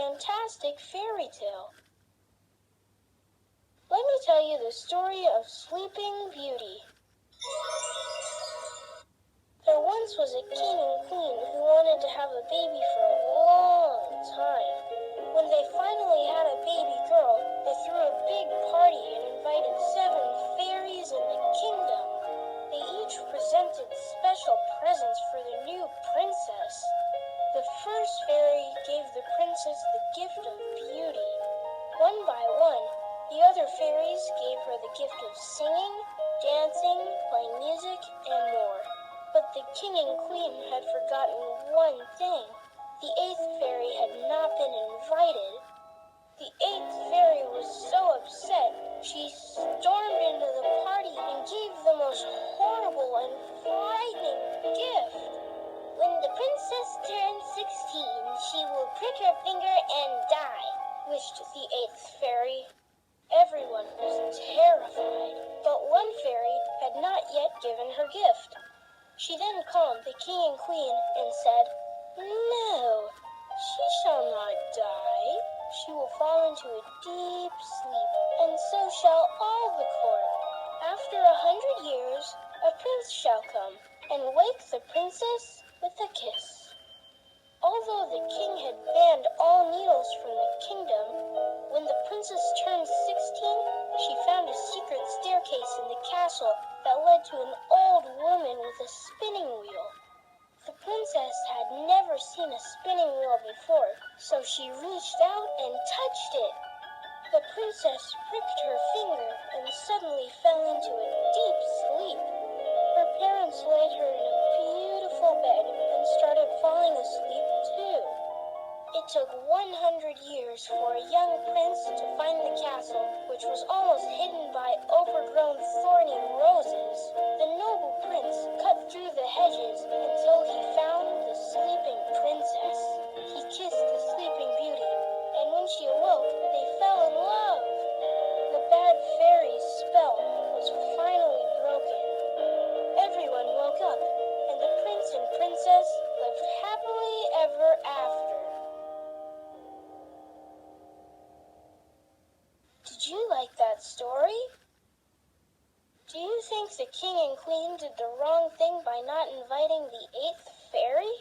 fantastic fairy tale. Let me tell you the story of Sleeping Beauty. There once was a king and queen who wanted to have a baby for a long time. When they finally had a baby girl, they threw a big party and invited 7 fairies in the kingdom. They each presented special presents for the new princess. The first fairy gave the princess the gift of beauty. One by one, the other fairies gave her the gift of singing, dancing, playing music, and more. But the king and queen had forgotten one thing. The 8th fairy had not been invited. The 8th fairy was so upset, she stormed into the party and gave the most horrible and frightening gift. When the princess turns 16, she will prick her finger and die, wished the 8th fairy. Everyone was terrified, but one fairy had not yet given her gift. She then calmed the king and queen and said, "No, she shall not die. She will fall into a deep sleep, and so shall all the court. After 100 years, a prince shall come and wake the princess with a kiss." Although the king had banned all needles from the kingdom, when the princess turned 16, she found a secret staircase in the castle that led to an old woman with a spinning wheel. The princess had never seen a spinning wheel before, so she reached out and touched it. The princess pricked her finger and suddenly fell into a deep sleep. Her parents laid her in a beautiful bed and started falling asleep too. It took 100 years for a young prince to find the castle, which was almost hidden by overgrown thorny roses. The noble prince cut through the hedges until he found the sleeping princess. He kissed the sleeping beauty, and when she awoke, they fell in love. The bad fairy's spell was finally broken. Everyone woke up, and the prince and princess lived happily ever after. Did you like that story? Do you think the king and queen did the wrong thing by not inviting the 8th fairy?